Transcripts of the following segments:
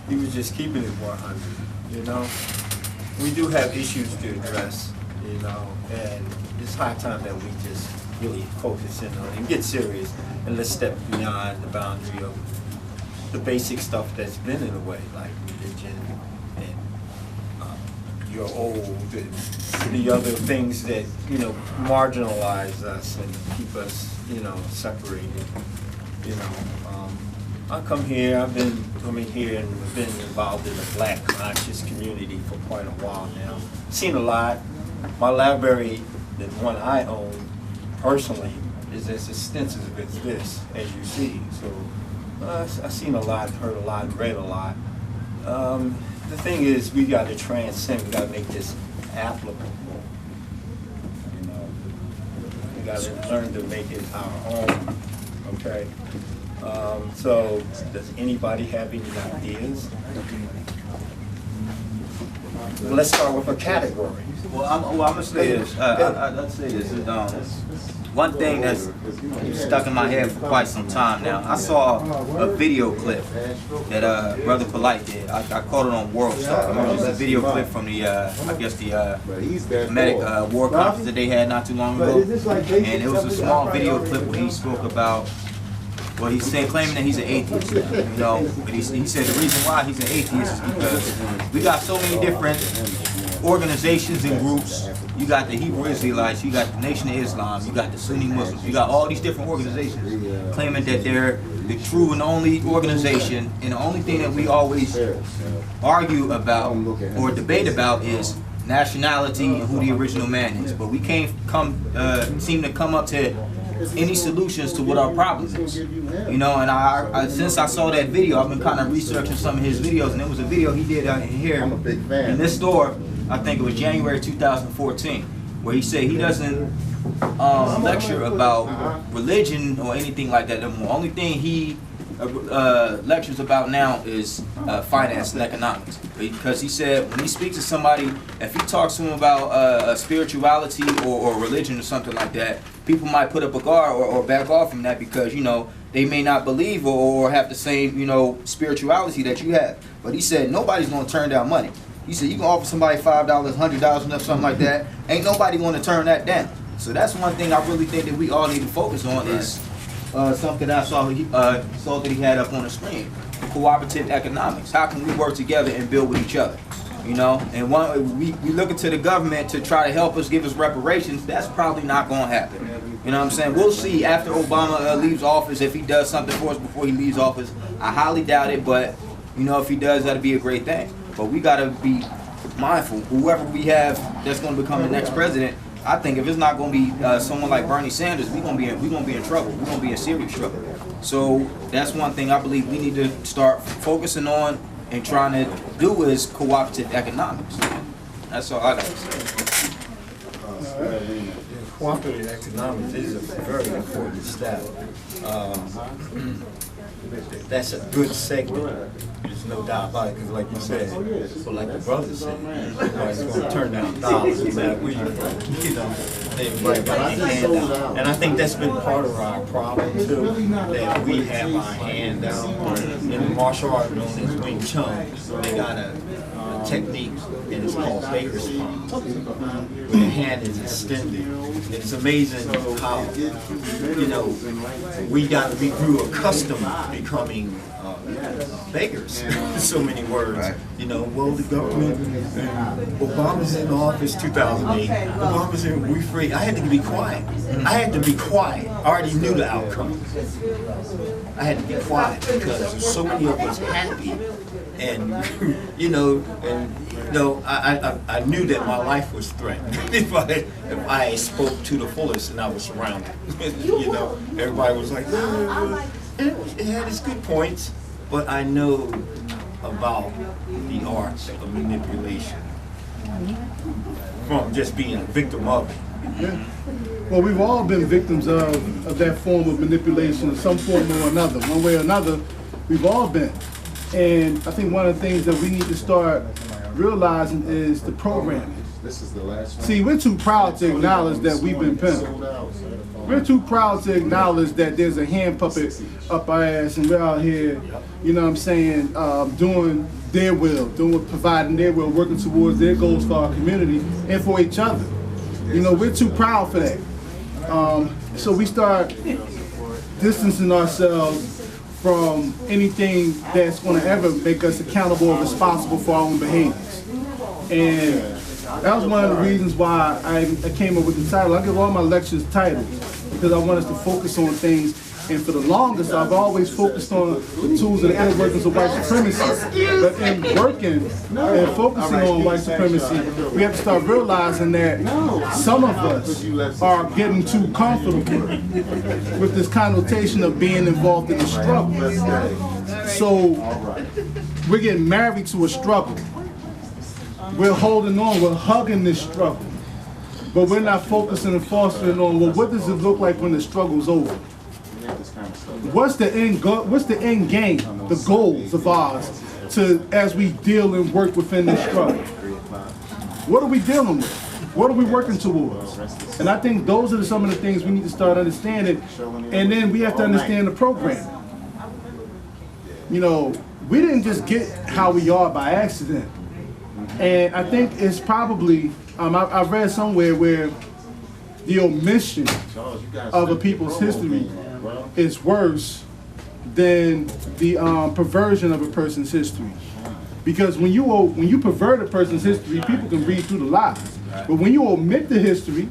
he was just keeping it 100, you know. We do have issues to address, you know, and it's high time that we just really focus in on it and get serious and let's step beyond the boundary of the basic stuff that's been in a way, like religion and your old and the other things that, you know, marginalize us and keep us, you know, separated. You know, I come here, I've been coming here and been involved in the Black conscious community for quite a while now. Seen a lot. My library, the one I own personally, is as extensive as this, as you see. So I've seen a lot, heard a lot, read a lot. The thing is, we got to transcend. We got to make this applicable. You know, we got to learn to make it our own. Okay. So, does anybody have any ideas? Let's start with a category. Well, I'm gonna say this. Let's say this. One thing that's stuck in my head for quite some time now. I saw a video clip that Brother Polite did. I caught it on World Star. It was a video clip from the, I guess the Medic War Conference that they had not too long ago. And it was a small video clip where he spoke about, well, he's claiming that he's an atheist now, you know. But he said the reason why he's an atheist is because we got so many different organizations and groups. You got the Hebrew Israelites, you got the Nation of Islam, you got the Sunni Muslims, you got all these different organizations claiming that they're the true and only organization, and the only thing that we always argue about or debate about is nationality and who the original man is. But we can't seem to come up to any solutions to what our problem is. You know, and I since I saw that video, I've been kind of researching some of his videos, and there was a video he did out here in this store. I think it was January 2014, where he said he doesn't lecture about religion or anything like that anymore. Only thing he lectures about now is finance and economics. Because he said when he speaks to somebody, if he talks to them about spirituality or religion or something like that, people might put up a guard or back off from that because, you know, they may not believe or have the same, you know, spirituality that you have. But he said nobody's going to turn down money. He said you can offer somebody $5, $100, or something like that. Ain't nobody going to turn that down. So that's one thing I really think that we all need to focus on is something I saw that he had up on the screen. Cooperative economics. How can we work together and build with each other? You know, and we looking to the government to try to help us, give us reparations. That's probably not going to happen. You know what I'm saying? We'll see after Obama leaves office if he does something for us before he leaves office. I highly doubt it, but you know, if he does, that'll be a great thing. But we got to be mindful. Whoever we have that's going to become the next president, I think if it's not going to be someone like Bernie Sanders, we're going to be in trouble. We're going to be in serious trouble. So that's one thing I believe we need to start focusing on and trying to do is cooperative economics. That's all I got to say. Cooperative economics is a very important step. That's a good segment. There's no doubt about it, because like you said, but like the brother said, everybody's going to turn down dollars no matter where you're from. You know, everybody got their hand out. And I think that's been part of our problem too, that we have our hand out. In the martial art known as Wing Chun, they got a technique, and it's called Baker's Palm, where the hand is extended. It's amazing how, you know, we grew accustomed to becoming beggars. So many words. Right. You know, well, the government, Obama's in office 2008. Obama's in, we free. I had to be quiet. I had to be quiet. I already knew the outcome. I had to be quiet because so many of us happy. And you know, I knew that my life was threatened if I spoke to the fullest and I was surrounded. You know, everybody was like, it had its good points, but I know about the art of manipulation from just being a victim of it. Yeah. Well, we've all been victims of that form of manipulation in some form or another. One way or another, we've all been. And I think one of the things that we need to start realizing is the programming. See, we're too proud to acknowledge that we've been pimped. We're too proud to acknowledge that there's a hand puppet up our ass and we're out here, you know what I'm saying, doing their will, providing their will, working towards their goals for our community and for each other. You know, we're too proud for that. So we start distancing ourselves from anything that's going to ever make us accountable or responsible for our own behaviors. And that was one of the reasons why I came up with the title. I give all my lectures titles because I want us to focus on things. And for the longest, I've always focused on the tools and inner workings of white supremacy. But in working and focusing on white supremacy, we have to start realizing that some of us are getting too comfortable with this connotation of being involved in the struggle. So we're getting married to a struggle. We're holding on, we're hugging this struggle. But we're not focusing and fostering on, well, what does it look like when the struggle's over? What's the end game, the goals of ours as we deal and work within this struggle? What are we dealing with? What are we working towards? And I think those are some of the things we need to start understanding. And then we have to understand the program. You know, we didn't just get how we are by accident. And I think it's probably, I've read somewhere where the omission of a people's history is worse than the perversion of a person's history. Because when you pervert a person's history, people can read through the lies. But when you omit the history,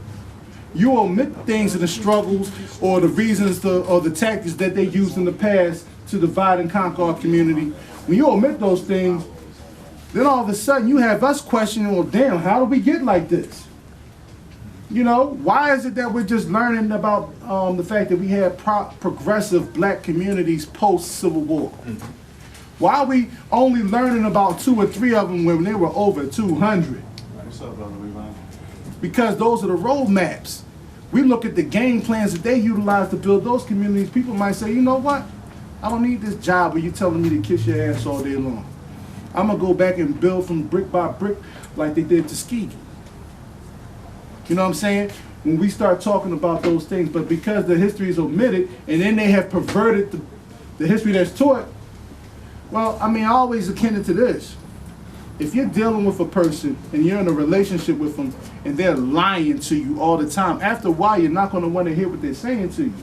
you omit things in the struggles or the reasons or the tactics that they used in the past to divide and conquer our community. When you omit those things, then all of a sudden you have us questioning, well, damn, how did we get like this? You know, why is it that we're just learning about the fact that we had progressive black communities post-Civil War? Why are we only learning about 2 or 3 of them when they were over 200? What's up, brother? Because those are the roadmaps. We look at the game plans that they utilize to build those communities. People might say, you know what? I don't need this job where you're telling me to kiss your ass all day long. I'm going to go back and build from brick by brick like they did Tuskegee. You know what I'm saying? When we start talking about those things, but because the history is omitted and then they have perverted the history that's taught, well, I mean, I always akin it to this. If you're dealing with a person and you're in a relationship with them and they're lying to you all the time, after a while you're not going to want to hear what they're saying to you.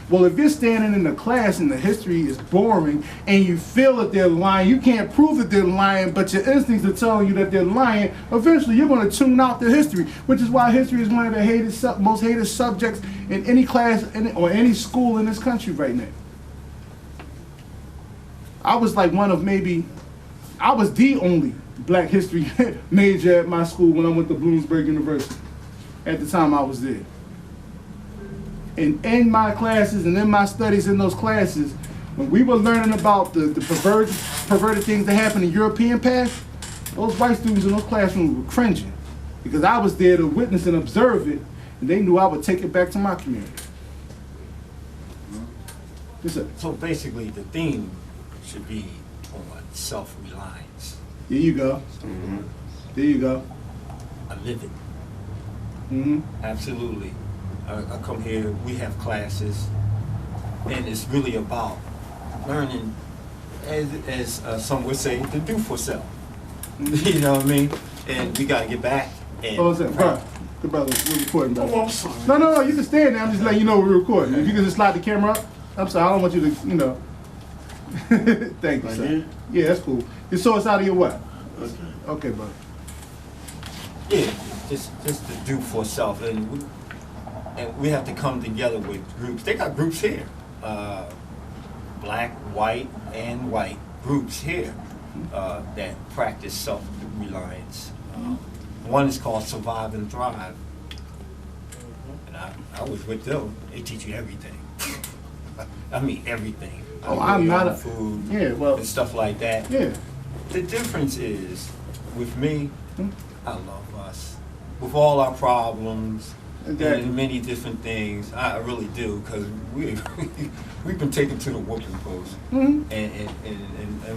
Well, if you're standing in the class and the history is boring and you feel that they're lying, you can't prove that they're lying, but your instincts are telling you that they're lying, eventually you're going to tune out the history, which is why history is one of the most hated subjects in any class or any school in this country right now. I was like I was the only black history major at my school when I went to Bloomsburg University at the time I was there. And in my classes and in my studies in those classes, when we were learning about the perverted things that happen in European past, those white students in those classrooms were cringing because I was there to witness and observe it, and they knew I would take it back to my community. Yes, sir. So basically the theme should be on self-reliance. There you go. Mm-hmm. There you go. I live it. Mm-hmm. Absolutely. I come here, we have classes, and it's really about learning, as some would say, to do for self. You know what I mean? And we got to get back. And Oh, what's that? Bro, good brother, we're recording, bro. Oh, I'm sorry. No, you can stand there. I'm just letting you know we're recording. If you can just slide the camera up. I'm sorry, I don't want you to, you know. Thank you, Right sir. here? Yeah, that's cool. So it's out of your what? Okay. Okay, brother. Yeah, just to do for self. And we have to come together with groups. They got groups here. Black, white, and white groups here that practice self-reliance. One is called Survive and Thrive. And I was with them. They teach you everything. I mean everything. Oh, I'm not a food and stuff like that. Yeah. The difference is, with me, I love us. With all our problems and many different things, I really do, because we've been taken to the whooping post and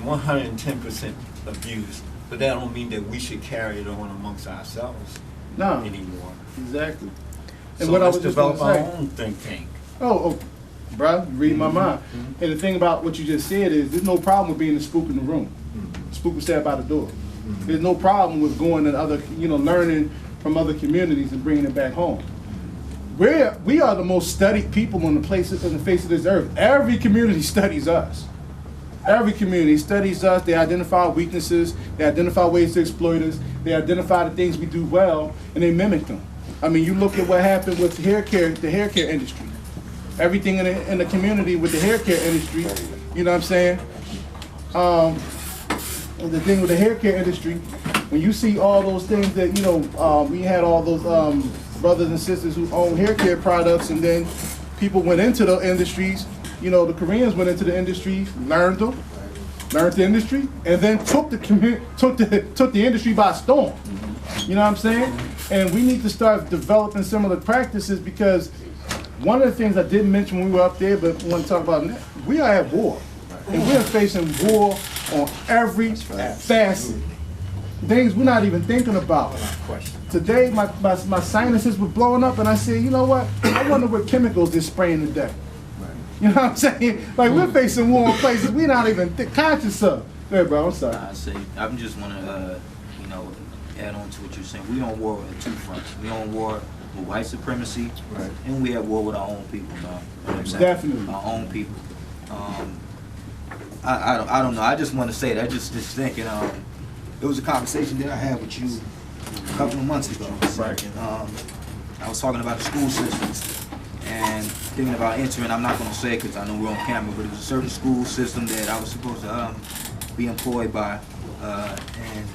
110% abused. But that don't mean that we should carry it on amongst ourselves. No. anymore. Exactly. And So what I let's was just develop gonna our say. own think tank. Oh, bruh, you read my mind. And the thing about what you just said is, there's no problem with being a spook in the room. Spook was sat by the door. There's no problem with going to other, learning from other communities and bringing it back home. We are the most studied people on the face of this earth. Every community studies us. Every community studies us. They identify weaknesses. They identify ways to exploit us. They identify the things we do well, and they mimic them. I mean, you look at what happened with the hair care industry. Everything in the community with the hair care industry, you know what I'm saying? The thing with the hair care industry, when you see all those things that, we had all those brothers and sisters who own hair care products, and then people went into the industries, the Koreans went into the industry, learned the industry, and then took the industry by storm. You know what I'm saying? And we need to start developing similar practices, because one of the things I didn't mention when we were up there, but I want to talk about now, we are at war. And we're facing war on every facet. Things we're not even thinking about. Today, my sinuses were blowing up, and I said, you know what? I wonder what chemicals they're spraying today. You know what I'm saying? Like, we're facing war in places we're not even conscious of. Hey, bro, I'm sorry. I just want to, add on to what you're saying. We on war with two fronts. We on war with white supremacy, and we at war with our own people, man. You know what I'm saying? Definitely. Our own people. I don't know. I just want to say that. Just thinking. It was a conversation that I had with you a couple of months ago. Right. And, I was talking about the school systems and thinking about entering. I'm not going to say it because I know we're on camera, but it was a certain school system that I was supposed to be employed by, and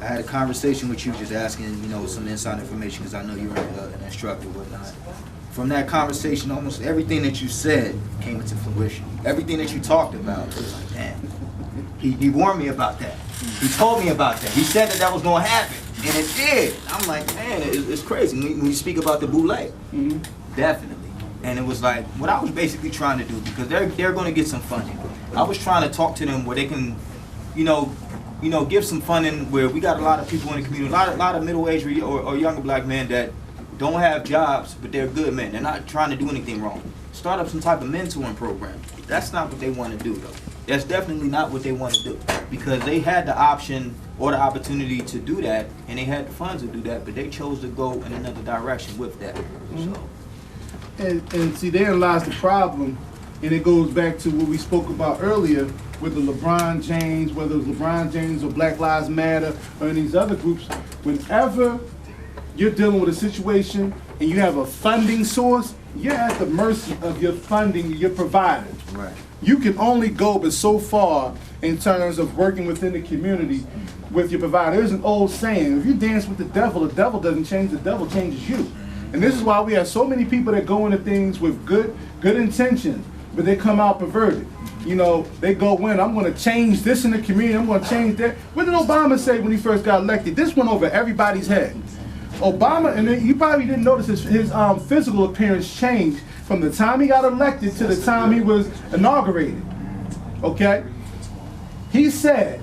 I had a conversation with you, just asking, some inside information, because I know you're an instructor and whatnot. From that conversation, almost everything that you said came into fruition. Everything that you talked about, it was like, man, he warned me about that. He told me about that. He said that was going to happen, and it did. I'm like, man, it's crazy. When you speak about the boule, definitely. And it was like, what I was basically trying to do, because they're going to get some funding. I was trying to talk to them where they can, give some funding, where we got a lot of people in the community, a lot of middle-aged or younger black men that don't have jobs, but they're good men. They're not trying to do anything wrong. Start up some type of mentoring program. That's not what they want to do, though. That's definitely not what they want to do, because they had the option or the opportunity to do that, and they had the funds to do that, but they chose to go in another direction with that. So. And see, therein lies the problem, and it goes back to what we spoke about earlier with the LeBron James, whether it's LeBron James or Black Lives Matter or any of these other groups. Whenever you're dealing with a situation and you have a funding source, you're at the mercy of your funding, your provider. Right. You can only go but so far in terms of working within the community with your provider. There's an old saying, if you dance with the devil doesn't change, the devil changes you. And this is why we have so many people that go into things with good intentions, but they come out perverted. They go in, I'm going to change this in the community, I'm going to change that. What did Obama say when he first got elected? This went over everybody's head. Obama, and then you probably didn't notice his physical appearance changed from the time he got elected to the time he was inaugurated. Okay? He said,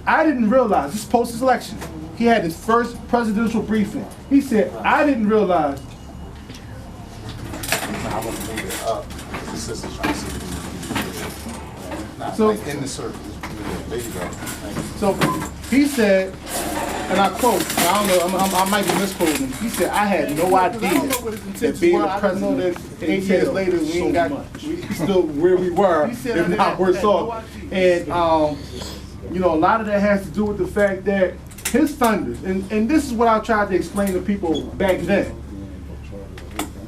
I didn't realize, this post his election, he had his first presidential briefing. He said, I didn't realize. I want to move it up. The sister's trying to see if So, like in the circle. There you go. So he said, and I quote, I don't know, I might be misquoting. He said, I had no idea that being the president 8 years later, we ain't got, we still where we were, if not worse off. And, a lot of that has to do with the fact that his funders, and this is what I tried to explain to people back then.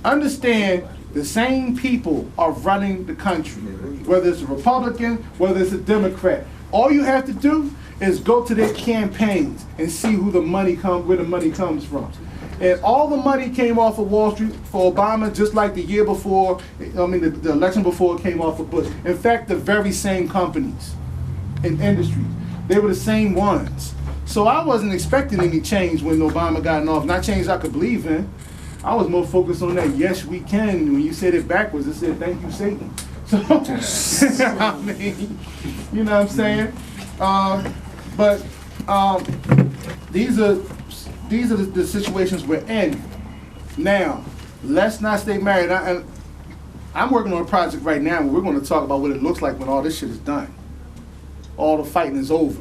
Understand, the same people are running the country, whether it's a Republican, whether it's a Democrat. All you have to do is go to their campaigns and see where the money comes from. And all the money came off of Wall Street for Obama, just like the year before, the election before it came off of Bush. In fact, the very same companies and industries, they were the same ones. So I wasn't expecting any change when Obama got in office. Not change I could believe in. I was more focused on that, yes, we can. When you said it backwards, I said, thank you, Satan. So, you know what I'm saying? But these are these are the situations we're in. Now, let's not stay married. I'm working on a project right now where we're going to talk about what it looks like when all this shit is done. All the fighting is over.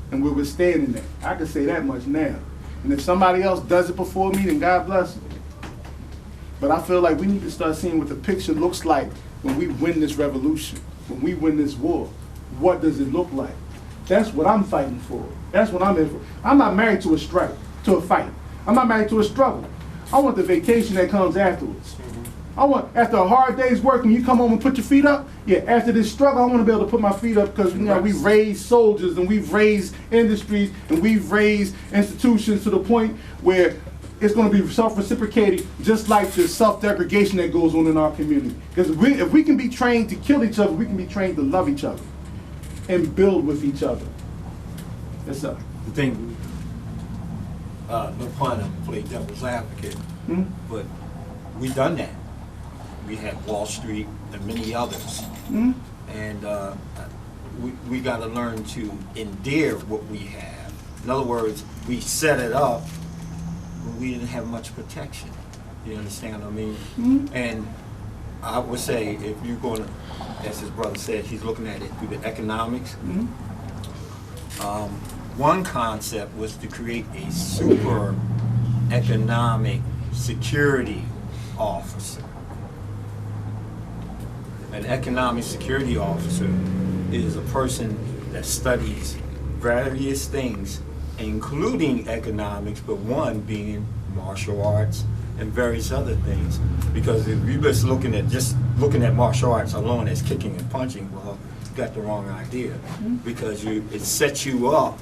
And we're standing there. I can say that much now. And if somebody else does it before me, then God bless them. But I feel like we need to start seeing what the picture looks like when we win this revolution, when we win this war. What does it look like? That's what I'm fighting for. That's what I'm in for. I'm not married to a strike, to a fight. I'm not married to a struggle. I want the vacation that comes afterwards. I want, after a hard day's work, when you come home and put your feet up, yeah, after this struggle, I want to be able to put my feet up because, you know, we've raised soldiers and we've raised industries and we've raised institutions to the point where it's going to be self-reciprocating, just like the self-degradation that goes on in our community. Because if we can be trained to kill each other, we can be trained to love each other and build with each other. Yes, sir. The thing, no pun, I'm play devil's advocate, but we done that. We had Wall Street and many others, and we got to learn to endear what we have. In other words, we set it up, but we didn't have much protection. You understand what I mean? And I would say, if you're going to, as his brother said, he's looking at it through the economics. One concept was to create a super economic security officer. An economic security officer is a person that studies various things, including economics, but one being martial arts and various other things. Because if you're just looking at martial arts alone as kicking and punching, well, you got the wrong idea. Because it sets you up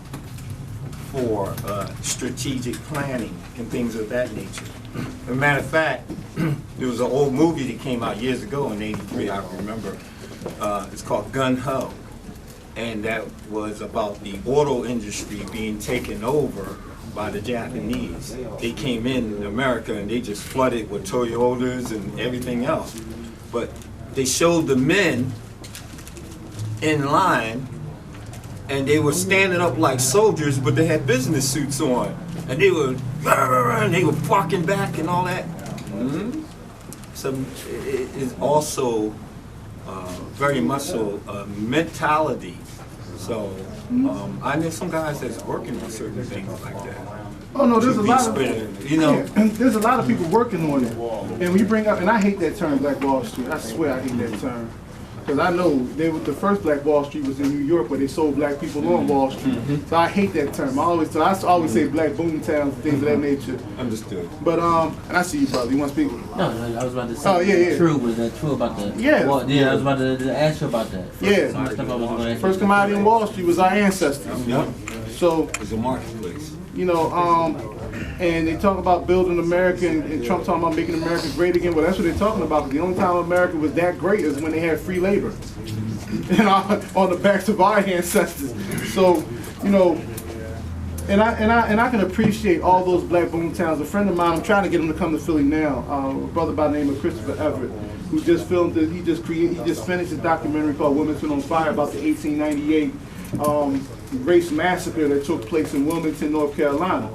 for strategic planning and things of that nature. As a matter of fact, there was an old movie that came out years ago in '83, I remember. It's called Gun Ho. And that was about the auto industry being taken over by the Japanese. They came in America and they just flooded with Toyotas and everything else. But they showed the men in line and they were standing up like soldiers, but they had business suits on. And they were barking back and all that. So it is also very much so a mentality. So I know some guys that's working on certain things like that. Oh no, there's a lot of, you know, there's a lot of people working on it. And we bring up, and I hate that term, Black Wall Street. I swear I hate that term. Because I know the first Black Wall Street was in New York, where they sold black people on Wall Street. So I hate that term. I always say black boom towns, things of that nature. Understood. But and I see you, brother. You want to speak? No, I was about to say. Oh yeah. True, was that true about that? Yeah. Well, yeah, I was about to ask you about that. First commodity in Wall Street was our ancestors. Yep. So It's a marketplace. you know, and they talk about building America, and Trump talking about making America great again. Well, that's what they're talking about. The only time America was that great is when they had free labor, and on the backs of our ancestors. So, you know, and I can appreciate all those black boom towns. A friend of mine, I'm trying to get him to come to Philly now. A brother by the name of Christopher Everett, who just filmed it. He just finished a documentary called Wilmington on Fire about the 1898 race massacre that took place in Wilmington, North Carolina.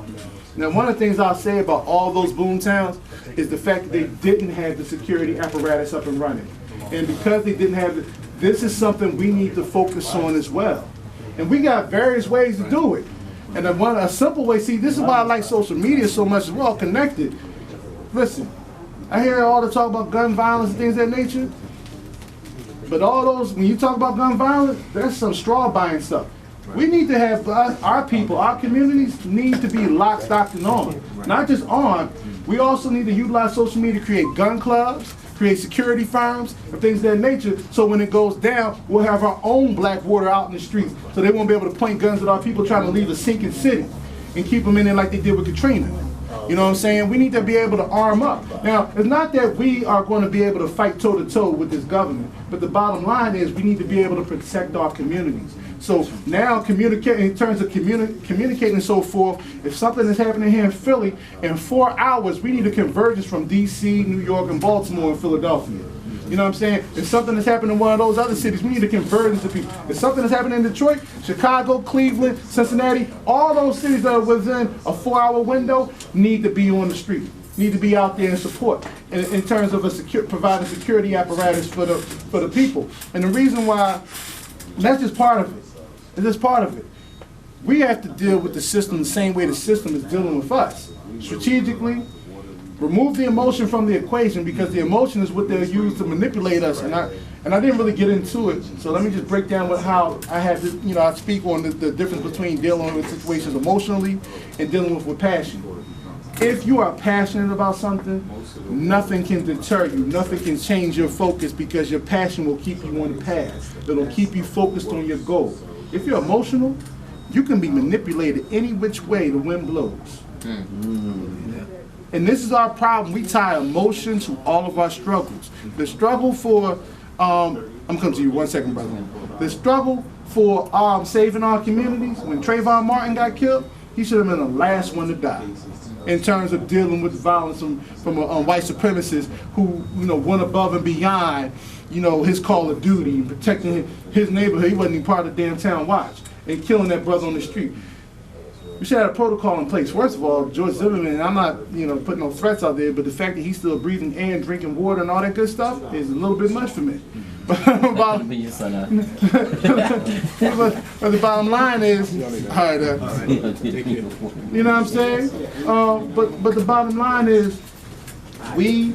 Now, one of the things I'll say about all those boom towns is the fact that they didn't have the security apparatus up and running. And because they didn't have it, this is something we need to focus on as well. And we got various ways to do it. And a simple way, see, this is why I like social media so much, it's well connected. Listen, I hear all the talk about gun violence and things of that nature. But all those, when you talk about gun violence, that's some straw buying stuff. We need to have our people, our communities need to be locked, stocked, and on. Not just on, we also need to utilize social media to create gun clubs, create security firms, and things of that nature, so when it goes down, we'll have our own black water out in the streets, so they won't be able to point guns at our people trying to leave a sinking city and keep them in there like they did with Katrina. You know what I'm saying? We need to be able to arm up. Now, it's not that we are going to be able to fight toe-to-toe with this government, but the bottom line is we need to be able to protect our communities. So now, in terms of communicating and so forth, if something is happening here in Philly, in 4 hours, we need a convergence from D.C., New York, and Baltimore, and Philadelphia. You know what I'm saying? If something has happened in one of those other cities, we need to convert into people. If something has happened in Detroit, Chicago, Cleveland, Cincinnati, all those cities that are within a 4-hour window need to be on the street, need to be out there in support in terms of providing security apparatus for the people. And the reason why, that's just part of it. It's just part of it. We have to deal with the system the same way the system is dealing with us. Strategically, remove the emotion from the equation, because the emotion is what they'll use to manipulate us. And I didn't really get into it, so let me just break down how I have to, I speak on the difference between dealing with situations emotionally and dealing with passion. If you are passionate about something, nothing can deter you, nothing can change your focus, because your passion will keep you on the path. It'll keep you focused on your goal. If you're emotional, you can be manipulated any which way the wind blows. And this is our problem. We tie emotion to all of our struggles. The struggle for, I'm coming to you 1 second, brother. The struggle for saving our communities, when Trayvon Martin got killed, he should have been the last one to die. In terms of dealing with violence from white supremacists who, went above and beyond, his call of duty and protecting his neighborhood. He wasn't even part of the damn town watch, and killing that brother on the street. We should have a protocol in place. First of all, George Zimmerman, I'm not, putting no threats out there, but the fact that he's still breathing air and drinking water and all that good stuff is a little bit much for me. But the bottom line is, you know what I'm saying? But the bottom line is, we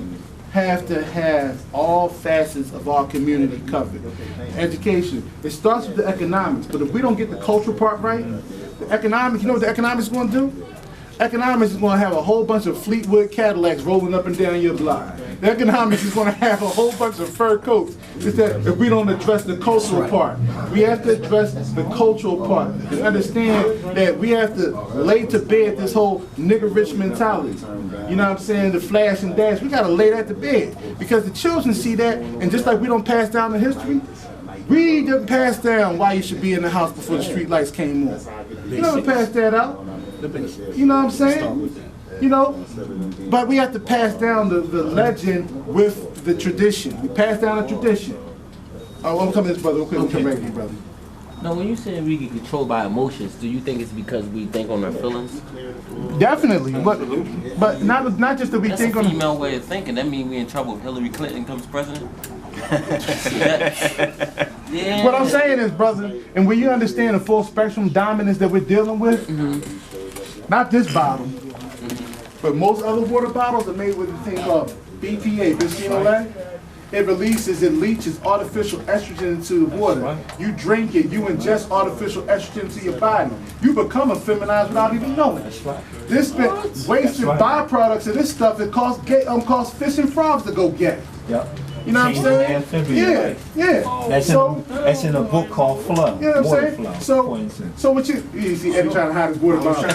have to have all facets of our community covered. Education, it starts with the economics, but if we don't get the cultural part right, the economics, you know what the economics is going to do? Economics is going to have a whole bunch of Fleetwood Cadillacs rolling up and down your block. The economics is going to have a whole bunch of fur coats. It's that if we don't address the cultural part, we have to address the cultural part and understand that we have to lay to bed this whole nigger rich mentality. You know what I'm saying? The flash and dash. We got to lay that to bed, because the children see that, and just like we don't pass down the history, we didn't pass down why you should be in the house before the street lights came on. You never pass that out. You know what I'm saying? But we have to pass down the legend with the tradition. We pass down the tradition. Oh, I'm coming to this, brother. Okay, we'll come back to you, brother. Now, when you say we get controlled by emotions, do you think it's because we think on our feelings? Definitely, but not just that we think on. That's a female way of thinking. That means we're in trouble if Hillary Clinton becomes president. Yeah. What I'm saying is, brother, and when you understand the full spectrum dominance that we're dealing with, not this bottle, but most other water bottles are made with a thing called BPA, bisphenol A. It leaches artificial estrogen into the water. You drink it, you ingest artificial estrogen into your body. You become effeminized without even knowing. This wasted byproducts of this stuff, it costs fish and frogs to go get. Yep. You know what I'm saying? Yeah. That's in a book called Flow. You know what I'm saying? So what you see Eddie trying to hide his water bottle.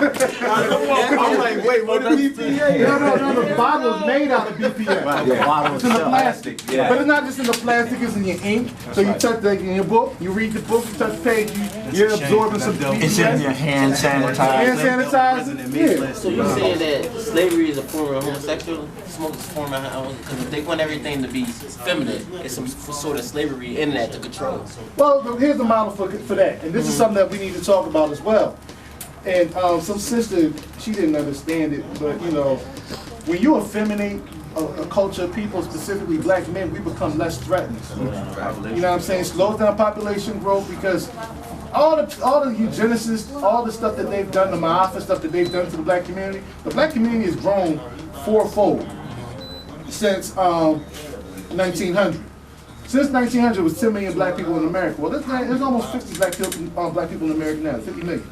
I'm like, wait, what is BPA? No, the bottle is made out of BPA. It's in the plastic. But it's not just in the plastic, it's in your ink. So you touch that in your book, you read the book, you touch the page, you're absorbing some BPA. It's in your hand sanitizer. Yeah. So you're saying that slavery is a form of homosexual? Smoke is a form of, because if they want everything to be feminine, it's some sort of slavery in that to control. Well, here's the model for that, and this is something that we need to talk about as well. And some sister, she didn't understand it, but when you effeminate a culture of people, specifically black men, we become less threatened. You know what I'm saying? Slows down population growth, because all the eugenicists, all the stuff that they've done, the Ma'afa stuff that they've done to the black community has grown fourfold since 1900. Since 1900, it was 10 million black people in America. Well, there's almost 50 black people in America now, 50 million.